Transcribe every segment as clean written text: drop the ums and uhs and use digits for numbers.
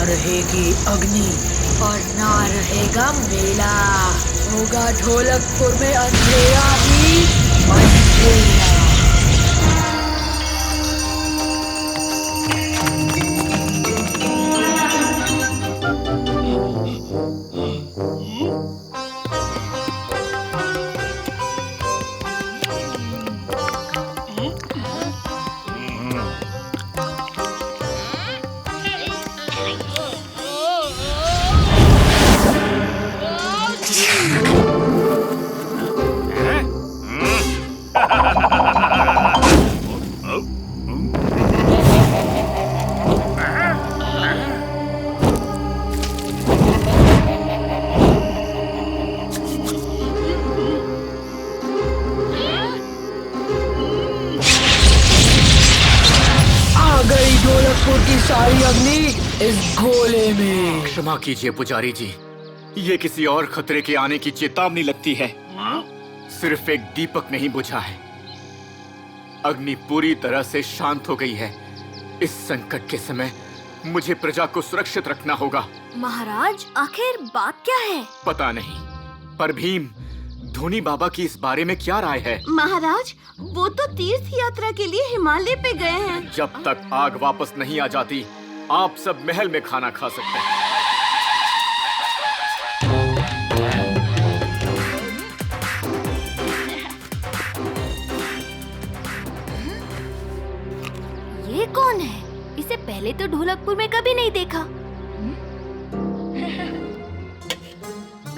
रहेगी अग्नि और ना रहेगा मेला। होगा ढोलकपुर में अंधेरा ही अंधेरा। ढोलकपुर की सारी अग्नि इस गोले में। क्षमा कीजिए पुजारी जी, ये किसी और खतरे के आने की चेतावनी लगती है। सिर्फ एक दीपक नहीं बुझा है, अग्नि पूरी तरह से शांत हो गई है। इस संकट के समय मुझे प्रजा को सुरक्षित रखना होगा। महाराज, आखिर बात क्या है? पता नहीं, पर भीम, धोनी बाबा की इस बारे में क्या राय है? महाराज, वो तो तीर्थ यात्रा के लिए हिमालय पे गए हैं। जब तक आग वापस नहीं आ जाती, आप सब महल में खाना खा सकते हैं। ये कौन है? इसे पहले तो ढोलकपुर में कभी नहीं देखा।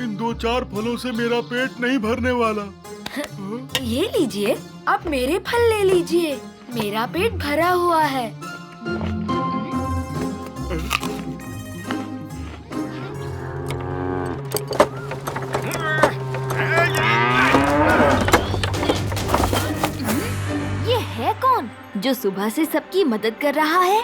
इन 2-4 फलों से मेरा पेट नहीं भरने वाला। ये लीजिए, आप मेरे फल ले लीजिए, मेरा पेट भरा हुआ है। ये है कौन जो सुबह से सबकी मदद कर रहा है?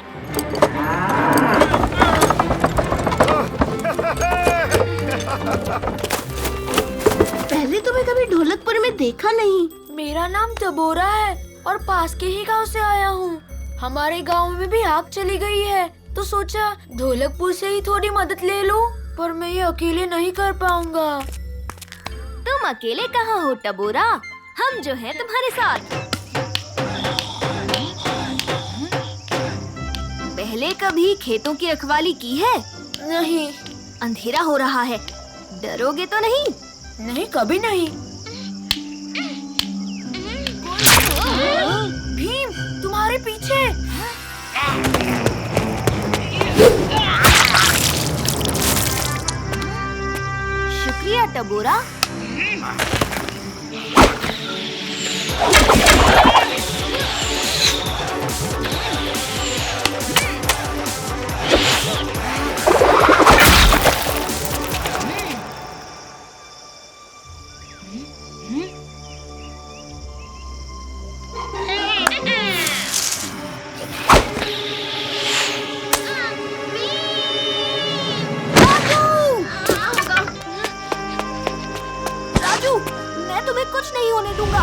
पहले तो मैं कभी ढोलकपुर में देखा नहीं। मेरा नाम टबोरा है और पास के ही गांव से आया हूँ। हमारे गांव में भी आग चली गई है, तो सोचा ढोलकपुर से ही थोड़ी मदद ले लूं, पर मैं ये अकेले नहीं कर पाऊंगा। तुम अकेले कहाँ हो टबोरा? हम जो हैं तुम्हारे साथ। पहले कभी खेतों की रखवाली की है? नहीं। अंधेरा हो रहा है, डरोगे तो नहीं? नहीं, कभी नहीं। भीम, तुम्हारे पीछे। शुक्रिया टबोरा। कुछ नहीं होने दूंगा।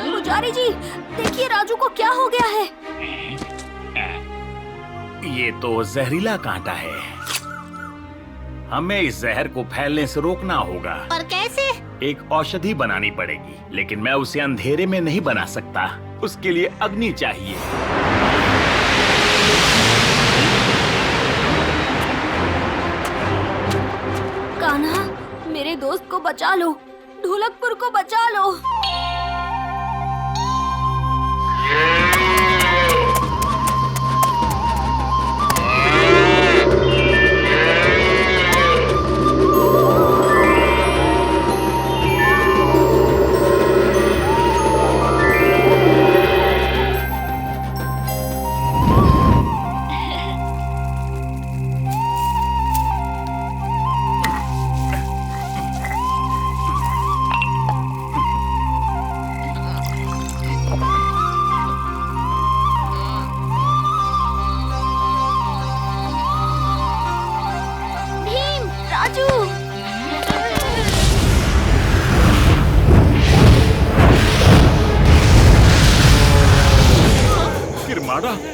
पुजारी जी, देखिए राजू को क्या हो गया है। ये तो जहरीला कांटा है। हमें इस जहर को फैलने से रोकना होगा। पर कैसे? एक औषधि बनानी पड़ेगी, लेकिन मैं उसे अंधेरे में नहीं बना सकता। उसके लिए अग्नि चाहिए। कान्हा, मेरे दोस्त को बचा लो, ढोलकपुर को बचा लो।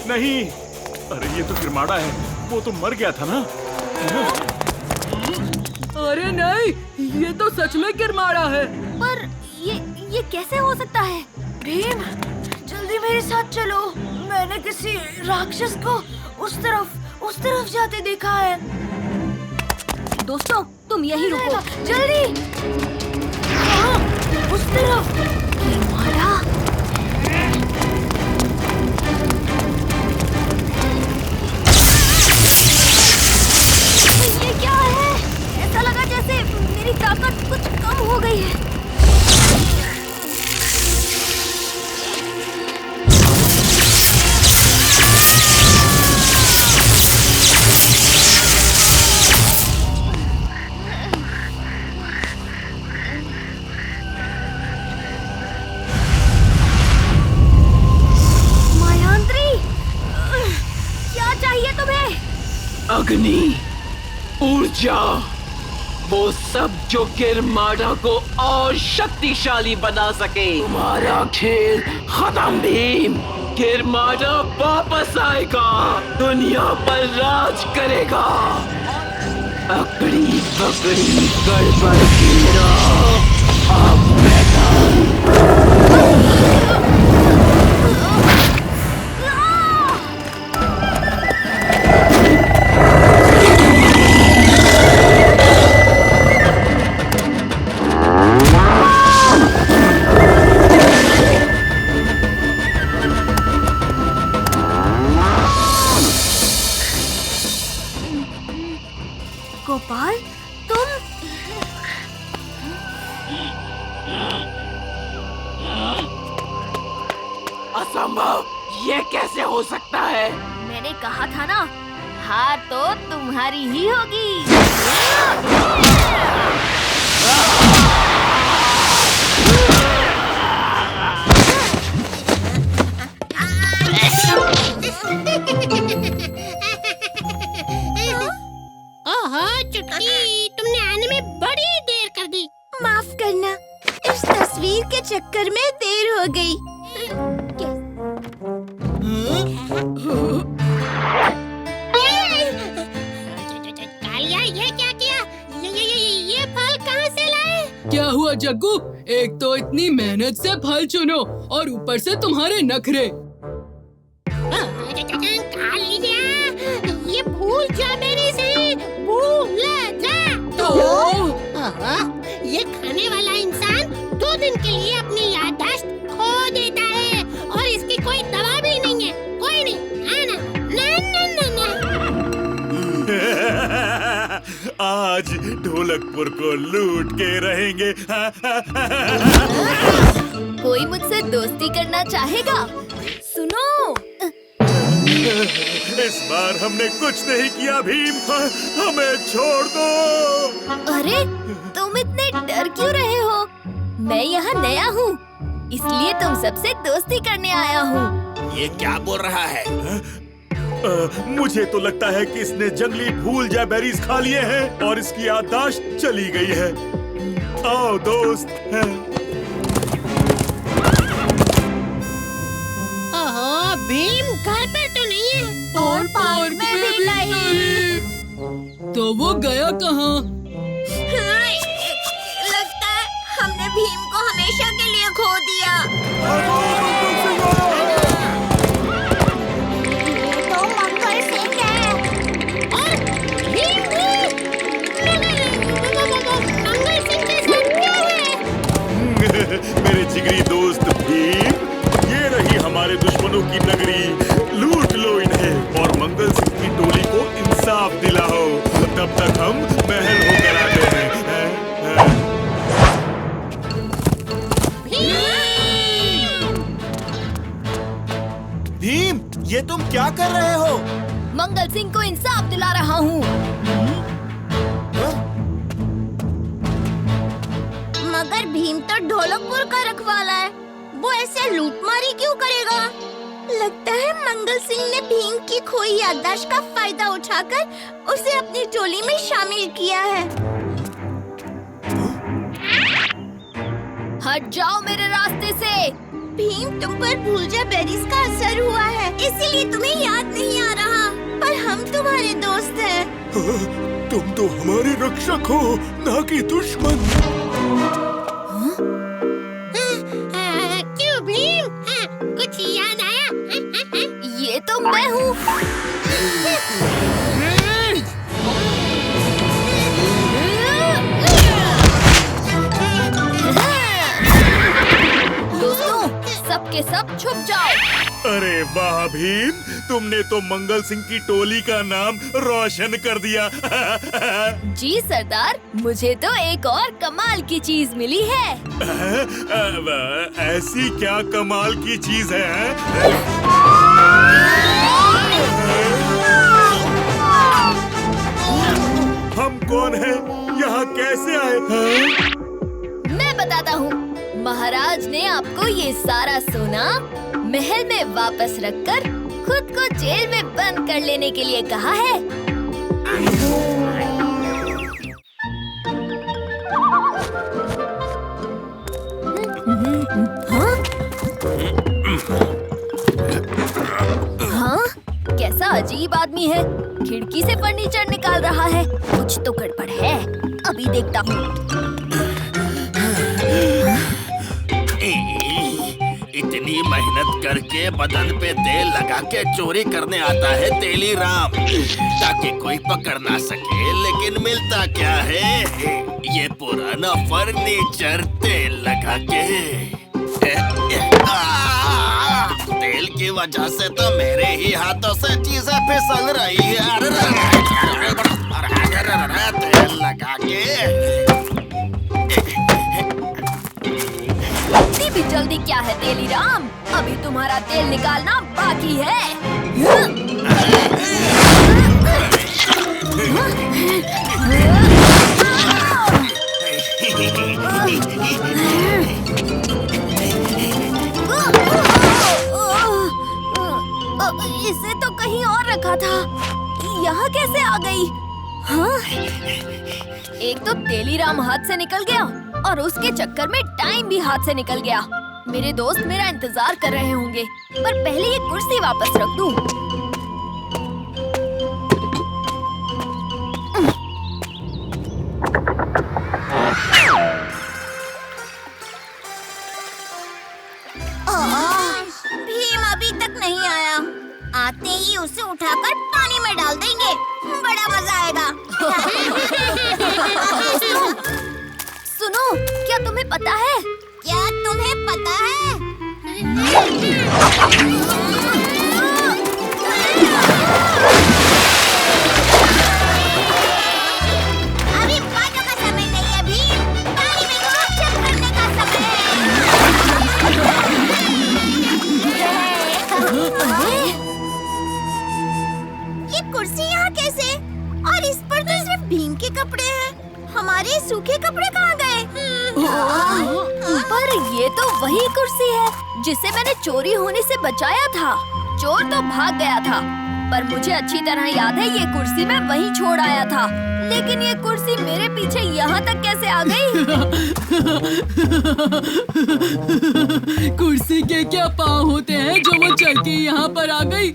नहीं, अरे ये तो किरमाड़ा है, वो तो मर गया था ना। अरे नहीं, ये तो सच में किरमाड़ा है। पर ये कैसे हो सकता है? भीम, जल्दी मेरे साथ चलो। मैंने किसी राक्षस को उस तरफ जाते देखा है। दोस्तों, तुम यहीं रुको। जल्दी। हाँ, उस तरफ। किरमाड़ा। ये क्या है? ऐसा लगा जैसे मेरी ताकत कुछ कम हो गई है। अग्नि, ऊर्जा, वो सब जो किरमाड़ा को और शक्तिशाली बना सके। तुम्हारा खेल खत्म भीम। किरमाड़ा वापस आएगा, दुनिया पर राज करेगा। अकड़ी पकड़ी गड़बड़ गिरा, अब गोपाल, तुम? असंभव, ये कैसे हो सकता है? मैंने कहा था ना, हार तो तुम्हारी ही होगी। ओहो चुटकी, तुमने आने में बड़ी देर कर दी। माफ करना, इस तस्वीर के चक्कर में देर हो गई। कालिया, ये क्या किया? ये फल कहाँ से लाए? क्या हुआ जग्गू? एक तो इतनी मेहनत से फल चुनो और ऊपर से तुम्हारे नखरे। कालिया, ये भूल जा मेरे से, भूल जा। ये खाने वाला इंसान 2 दिन के लिए अपनी याददाश्त खो देता है और इसकी कोई दवा भी नहीं है। कोई नहीं, आज ढोलकपुर को लूट के रहेंगे। कोई मुझसे दोस्ती करना चाहेगा? सुनो, इस बार हमने कुछ नहीं किया भीम, हमें छोड़ दो। अरे तुम इतने डर क्यों रहे हो? मैं यहाँ नया हूँ, इसलिए तुम सबसे दोस्ती करने आया हूँ। ये क्या बोल रहा है? मुझे तो लगता है कि इसने जंगली फूल या बेरीज खा लिए हैं और इसकी याददाश्त चली गई है। आओ दोस्त। ओहो, भीम घर पर तो नहीं है। और पार्क में भी नहीं। तो वो गया कहाँ? लगता है हमने भीम को हमेशा के लिए खो दिया। ये तो मंगल सिंह है। और भीम भी। मंगल सिंह के साथ क्या है? मेरे जिगरी दोस्त भीम, ये रही हमारे दुश्मनों की नगरी। लूट लो इन्हें और मंगल सिंह की टोली को इंसाफ दिलाओ। तब तक हम महल होकर आते हैं। भीम, ये तुम क्या कर रहे हो? मंगल सिंह को इंसाफ दिला रहा हूँ। मगर भीम तो ढोलकपुर का रखवाला है, वो ऐसे लूटमारी क्यों करेगा? लगता है मंगल सिंह ने भीम की खोई याददाश्त का फायदा उठाकर उसे अपनी टोली में शामिल किया है। हट जाओ मेरे रास्ते से। भीम, तुम पर भूलजा बेरीज का असर हुआ है, इसीलिए तुम्हें याद नहीं आ रहा। पर हम तुम्हारे दोस्त हैं। तुम तो हमारे रक्षक हो, ना कि दुश्मन। क्यों भीम? कुछ याद आया? ये तो मैं हूँ। दोस्तों, सबके सब छुप जाओ। अरे वाह भीम, तुमने तो मंगल सिंह की टोली का नाम रोशन कर दिया। जी सरदार, मुझे तो एक और कमाल की चीज मिली है। ऐसी क्या कमाल की चीज है? हम कौन हैं? यहाँ कैसे आए? मैं बताता हूँ। महाराज ने आपको ये सारा सोना महल में वापस रखकर खुद को जेल में बंद कर लेने के लिए कहा है। हाँ? कैसा अजीब आदमी है, खिड़की से फर्नीचर निकाल रहा है। कुछ तो गड़बड़ है, अभी देखता हूँ। इतनी मेहनत करके बदन पे तेल लगा के चोरी करने आता है तेली राम, ताकि कोई पकड़ ना सके। लेकिन मिलता क्या है? ये पुराना फर्नीचर तेल लगा के। तेल की वजह से तो मेरे ही हाथों से चीजें फिसल रही है। तेल लगा के इतनी भी जल्दी क्या है तेली राम? अभी तुम्हारा तेल निकालना बाकी है। इसे तो कहीं और रखा था, यहाँ कैसे आ गई? हाँ? एक तो तेलीराम हाथ से निकल गया और उसके चक्कर में टाइम भी हाथ से निकल गया। मेरे दोस्त मेरा इंतजार कर रहे होंगे, पर पहले ये कुर्सी वापस रख दूं। भीम अभी तक नहीं आया। आते ही उसे उठाकर पानी में डाल देंगे, बड़ा मजा आएगा। सुनो, क्या तुम्हें पता है? क्या तुम्हें पता है? अभी बातों का समय नहीं है भीम, पानी में गपशप करने का समय है। ये कुर्सी यहाँ कैसे? और इस पर तो सिर्फ भीम के कपड़े हैं। हमारे सूखे कपड़े कहाँ गए? पर ये तो वही कुर्सी है जिसे मैंने चोरी होने से बचाया था। चोर तो भाग गया था, पर मुझे अच्छी तरह याद है ये कुर्सी मैं वहीं छोड़ आया था। लेकिन ये कुर्सी मेरे पीछे यहाँ तक कैसे आ गई? कुर्सी के क्या पाँव होते हैं जो वो चल के यहाँ पर आ गई?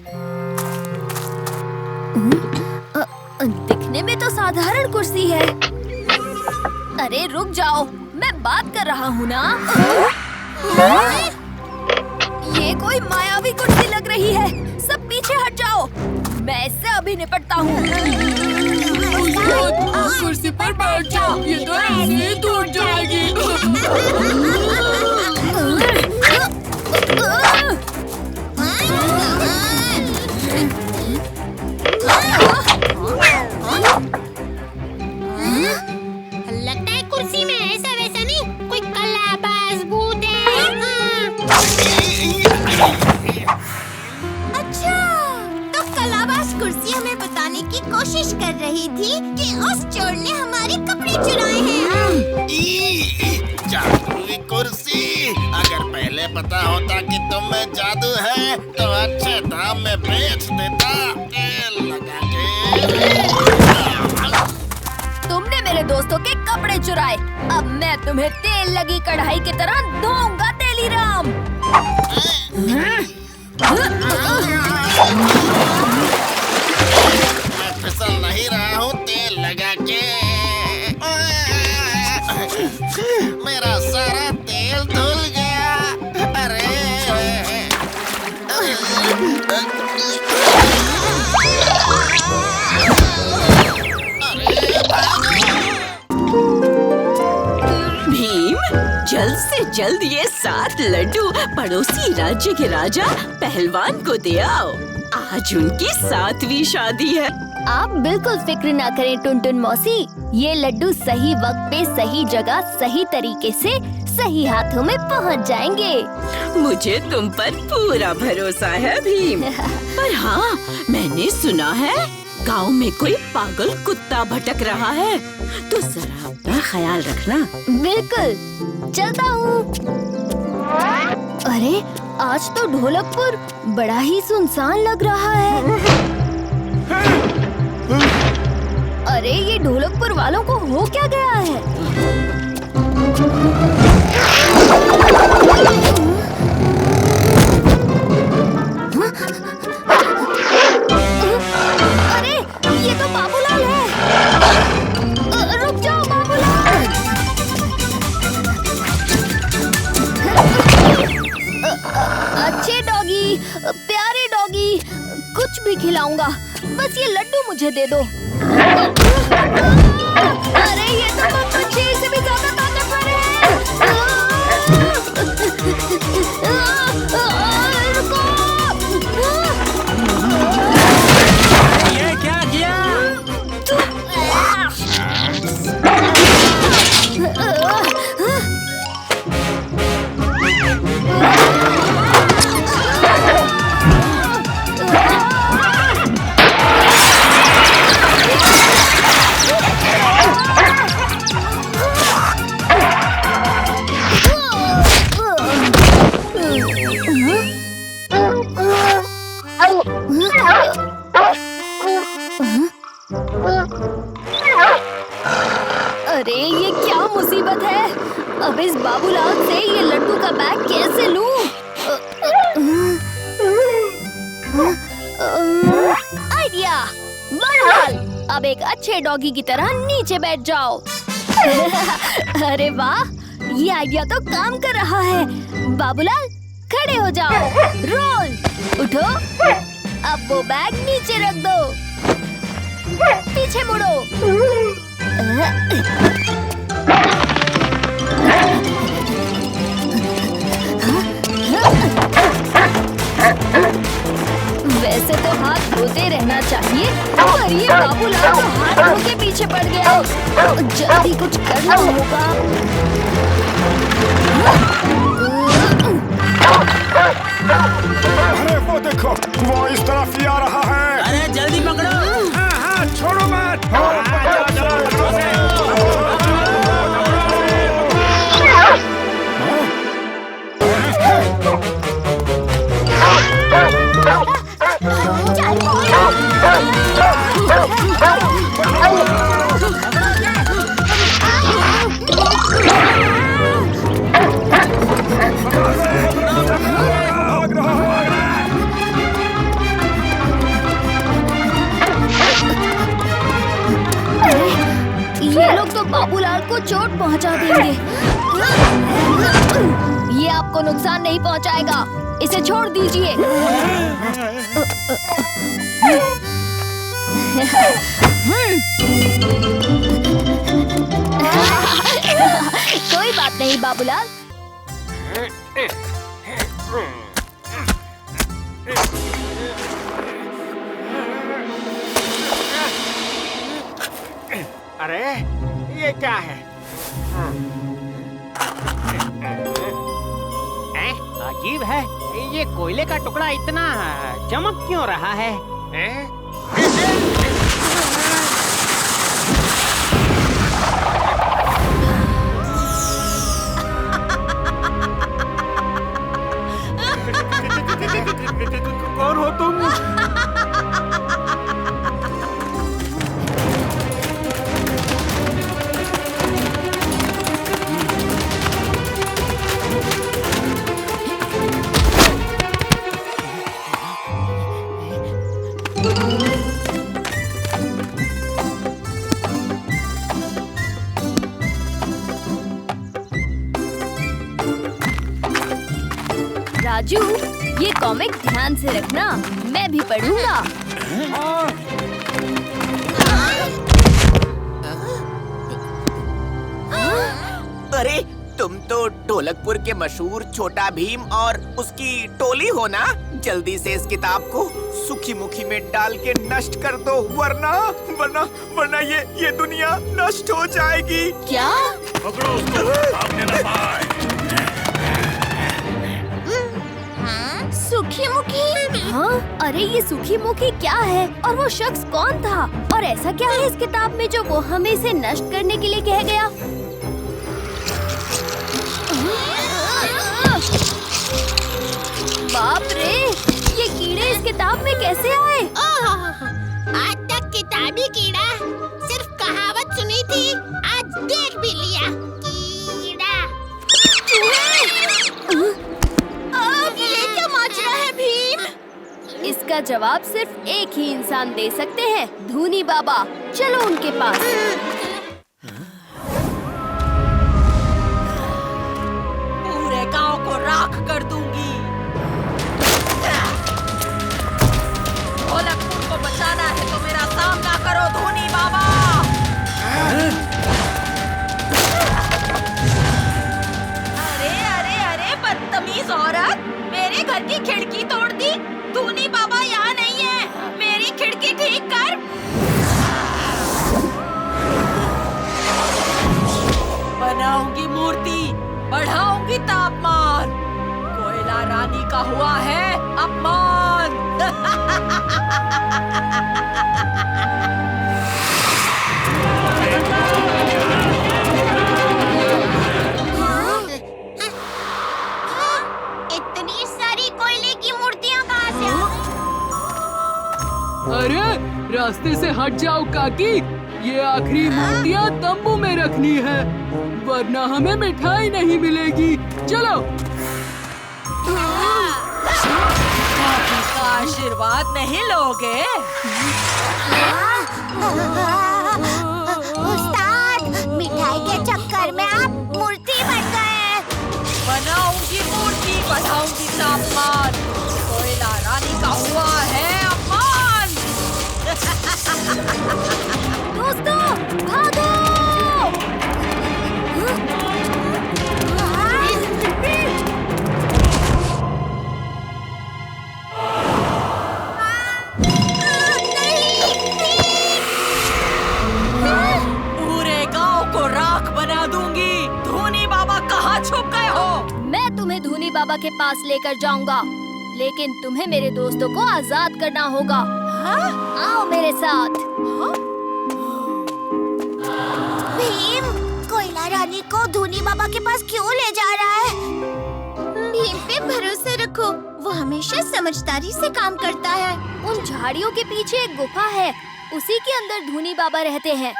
दिखने में तो साधारण कुर्सी है। अरे रुक जाओ, मैं बात कर रहा हूँ ना। ये कोई मायावी कुर्सी लग रही है। सब पीछे हट जाओ, मैं इससे अभी निपटता हूँ। कुर्सी पर बैठ जाओ, ये तो ऐसे ही टूट जाएगी। लगता है कुर्सी में ऐसा वैसा नहीं, कोई कलाबाज भूत है। अच्छा, तो कलाबाज कुर्सी हमें बताने की कोशिश कर रही थी कि उस चोर ने हमारे कपड़े चुराए हैं। जादुई कुर्सी, अगर पहले पता होता कि तुम में जादू है तो अच्छे दाम में बेच देता। तेल लगा के। तुमने मेरे दोस्तों के कपड़े चुराए, अब मैं तुम्हें तेल लगी कढ़ाई की तरह धोऊंगा तेलीराम। मैं फिसल नहीं रहा हूँ तेल लगा के। मेरा सारा तेल धुल गया। अरे भीम, जल्द से जल्द ये 7 लड्डू पड़ोसी राज्य के राजा पहलवान को दे आओ। आज उनकी 7वीं शादी है। आप बिल्कुल फिक्र ना करें टुनटुन मौसी, ये लड्डू सही वक्त पे सही जगह सही तरीके से सही हाथों में पहुंच जाएंगे। मुझे तुम पर पूरा भरोसा है भीम। पर हाँ, मैंने सुना है गांव में कोई पागल कुत्ता भटक रहा है, तो जरा अपना ख्याल रखना। बिल्कुल, चलता हूँ। अरे आज तो ढोलकपुर बड़ा ही सुनसान लग रहा है। अरे ये ढोलकपुर वालों को हो क्या गया है? अरे ये तो बाबूलाल है। रुक जाओ बाबूलाल। अच्छे डॉगी, प्यारे डॉगी, कुछ भी खिलाऊंगा, बस ये लड्डू मुझे दे दो। अरे ये तो मच्छी से भी ज्यादा ताकतवर है। ये क्या किया? अरे ये क्या मुसीबत है? अब इस बाबूलाल से ये लड्डू का बैग कैसे लूं? आइडिया! बाबूलाल, अब एक अच्छे डॉगी की तरह नीचे बैठ जाओ। अरे वाह, ये आइडिया तो काम कर रहा है। बाबूलाल, खड़े हो जाओ। रोल, उठो। अब वो बैग नीचे रख दो। पीछे मुड़ो। वैसे तो हाथ धोते रहना चाहिए, पर ये बाबूलाल तो हाथ धो के पीछे पड़ गया। जल्दी कुछ करना होगा। अरे वो देखो, वो इस तरफ ही आ रहा है। अरे जल्दी पकड़ो। हाँ, छोड़ो मत। ये लोग तो बाबूलाल को चोट पहुंचा देंगे। ये आपको नुकसान नहीं पहुंचाएगा, इसे छोड़ दीजिए। कोई बात नहीं बाबूलाल। अरे ये क्या है? अजीब है, ये कोयले का टुकड़ा इतना चमक क्यों रहा है? कौन हो तुम? राजू, ये कॉमिक ध्यान से रखना, मैं भी पढ़ूंगा। अरे तुम तो ढोलकपुर के मशहूर छोटा भीम और उसकी टोली हो ना? जल्दी से इस किताब को सुखी मुखी में डाल के नष्ट कर दो, वरना वरना वरना ये दुनिया नष्ट हो जाएगी। क्या? पकड़ो उसको, भागने ना पाए। सुखी मुखी? हाँ, अरे ये सुखी मुखी क्या है और वो शख्स कौन था और ऐसा क्या है इस किताब में जो वो हमें इसे नष्ट करने के लिए कह गया? बाप रे, ये कीड़े इस किताब में कैसे आए? आज तक किताबी कीड़ा सिर्फ कहावत सुनी थी, आज देख भी लिया। कीड़ा। अब ये क्या माजरा है भीम? इसका जवाब सिर्फ एक ही इंसान दे सकते हैं, धूनी बाबा। चलो उनके पास। पूरे गांव को राख कर दूंगी। ढोलकपुर को बचाना है तो मेरा सामना करो धूनी बाबा। अरे अरे अरे बदतमीज औरत, मेरे घर की खिड़की तोड़ दी। धूनी बाबा यहाँ नहीं है, मेरी खिड़की ठीक कर। बनाऊंगी मूर्ति, बढ़ाऊंगी तापमान। कोयला रानी का हुआ है अपमान। इतनी सारी कोयले की मूर्तियाँ कहाँ से आ गई? अरे रास्ते से हट जाओ काकी, ये आखिरी मूर्तियाँ तंबू में रखनी है, वरना हमें मिठाई नहीं मिलेगी। चलो। काकी का आशीर्वाद नहीं लोगे? उस्ताद, मिठाई के चक्कर में आप मूर्ति बन गए। बनाऊंगी मूर्ति, बढ़ाऊंगी तापमान। कोयला रानी का हुआ है अपमान। दोस्तों, भागो! पूरे गांव को राख बना दूंगी। धूनी बाबा कहाँ छुप गए हो? मैं तुम्हें धूनी बाबा के पास लेकर जाऊंगा, लेकिन तुम्हें मेरे दोस्तों को आजाद करना होगा। हाँ? आओ मेरे साथ। भीम, कोयला रानी को धूनी बाबा के पास क्यों ले जा रहा है? भीम पे भरोसा रखो, वो हमेशा समझदारी से काम करता है। उन झाड़ियों के पीछे एक गुफा है, उसी के अंदर धूनी बाबा रहते हैं।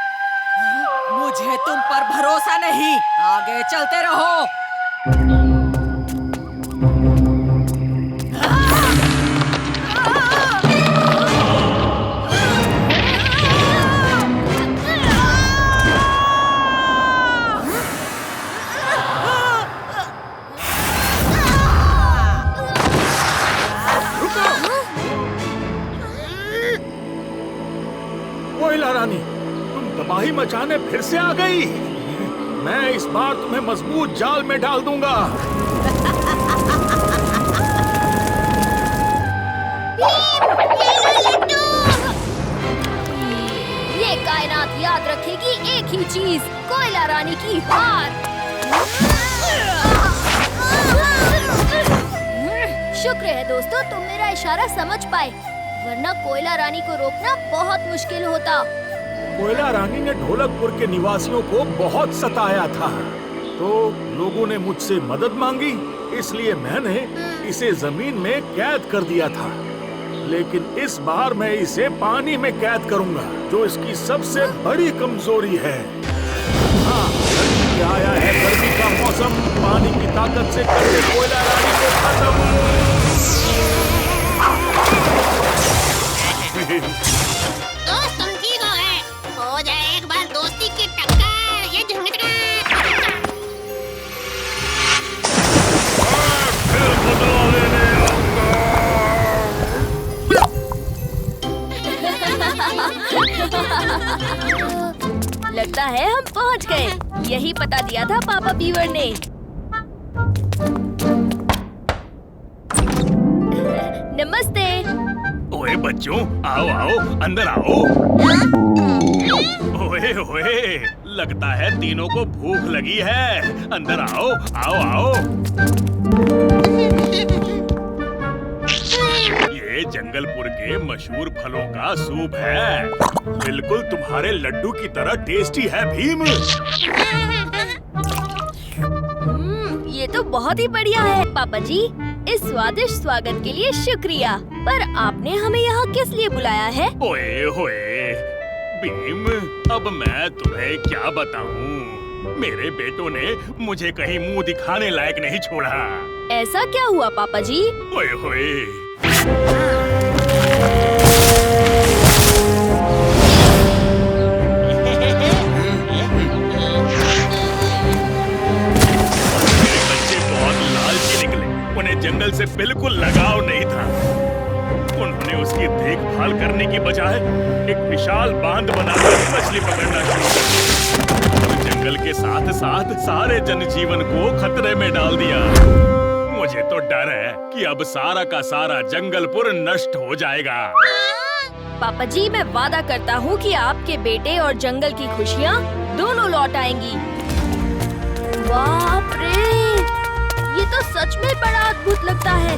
मुझे तुम पर भरोसा नहीं, आगे चलते रहो। कोयला रानी, तुम तबाही मचाने फिर से आ गई। मैं इस बार तुम्हें मजबूत जाल में डाल दूंगा। ये कायनात याद रखेगी एक ही चीज, कोयला रानी की हार। शुक्र है दोस्तों, तुम मेरा इशारा समझ पाए, वरना कोयला रानी को रोकना बहुत मुश्किल होता। कोयला रानी ने ढोलकपुर के निवासियों को बहुत सताया था, तो लोगों ने मुझसे मदद मांगी, इसलिए मैंने इसे जमीन में कैद कर दिया था। लेकिन इस बार मैं इसे पानी में कैद करूंगा, जो इसकी सबसे बड़ी कमजोरी है। हाँ, गर्मी आया है, गर्मी का मौसम, पानी की ताकत से कर दे कोयला रानी को खत्म। दोस्त तुम ठीक हो जाए एक बार दोस्ती की टक्कर, ये झुमका। फिर बदला लेने लगता है हम पहुंच गए। यही पता दिया था पापा बीवर ने। नमस्ते। ओए बच्चों, आओ आओ, अंदर आओ। ओए ओए, लगता है तीनों को भूख लगी है। अंदर आओ, आओ आओ। ये जंगलपुर के मशहूर फलों का सूप है। बिल्कुल तुम्हारे लड्डू की तरह टेस्टी है भीम। ये तो बहुत ही बढ़िया है पापा जी। इस स्वादिष्ट स्वागत के लिए शुक्रिया। पर आपने हमें यहाँ किस लिए बुलाया है? ओए होए भीम, अब मैं तुम्हें क्या बताऊं? मेरे बेटों ने मुझे कहीं मुंह दिखाने लायक नहीं छोड़ा। ऐसा क्या हुआ पापा जी? ओए होए, उन्हें जंगल से बिल्कुल लगाव नहीं था। उन्होंने उसकी देखभाल करने की बजाय एक विशाल बांध बनाकर मछली पकड़ना शुरू कर दिया। जंगल के साथ साथ सारे जनजीवन को खतरे में डाल दिया। मुझे तो डर है कि अब सारा का सारा जंगलपुर नष्ट हो जाएगा। पापा जी, मैं वादा करता हूँ कि आपके बेटे और जंगल की खुशियाँ दोनों लौट आएंगी। बाप रे, ये तो सच में बड़ा अद्भुत लगता है।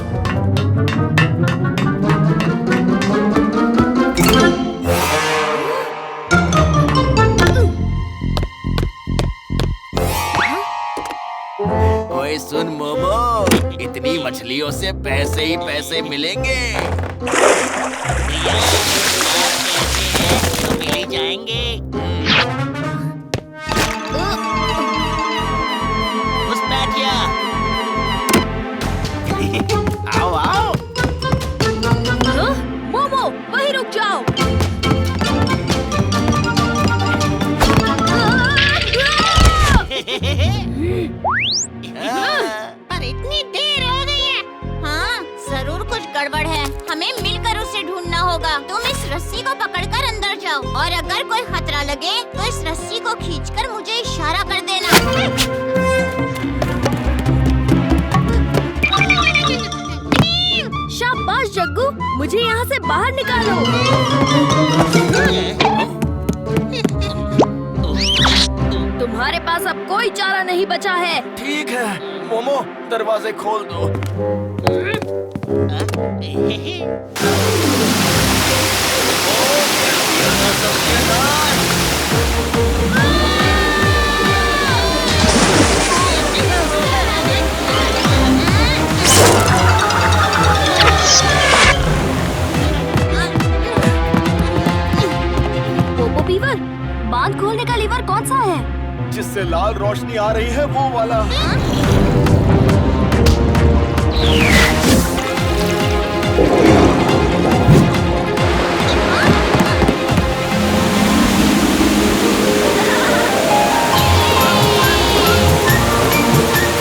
ओए सुन मोमो, इतनी मछलियों से पैसे ही पैसे मिलेंगे। तो मिल ही जाएंगे। आओ आओ। मोमो, वहीं रुक जाओ। पर इतनी देर हो गई है। हाँ, जरूर कुछ गड़बड़ है। हमें मिलकर उसे ढूंढना होगा। तुम इस रस्सी को पकड़कर अंदर जाओ और अगर कोई खतरा लगे तो इस रस्सी को खींचकर मुझे इशारा कर देना। शाबाश जग्गू, मुझे यहाँ से बाहर निकालो। तुम्हारे पास अब कोई चारा नहीं बचा है। ठीक है मोमो, दरवाजे खोल दो। बीवर, बांध खोलने का लीवर कौन सा है? जिससे लाल रोशनी आ रही है वो वाला।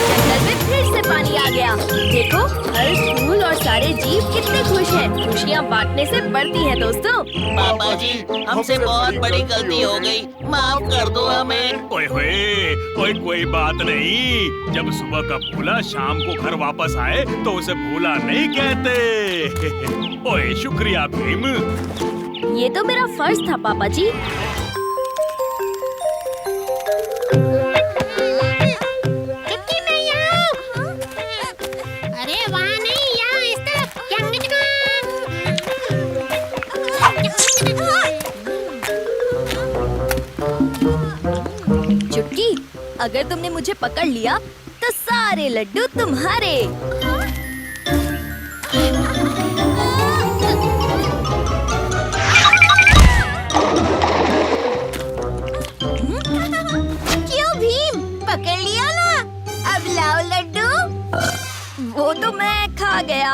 जंगल में फिर से पानी आ गया। देखो, हर फूल और सारे जीव कितने खुश हैं। खुशियाँ बांटने से बढ़ती हैं दोस्तों। पापा जी, हमसे बहुत बड़ी गलती हो गई, माफ कर दो हमें। ओए होए, कोई बात नहीं। जब सुबह का भूला शाम को घर वापस आए तो उसे भूला नहीं कहते। ओए शुक्रिया भीम। ये तो मेरा फर्ज था पापा जी। अरे वहाँ नहीं, यहाँ इस तरफ। चुटकी, अगर तुमने मुझे पकड़ लिया तो सारे लड्डू तुम्हारे। क्यों भीम, पकड़ लिया ना? अब लाओ लड्डू। वो तो मैं खा गया।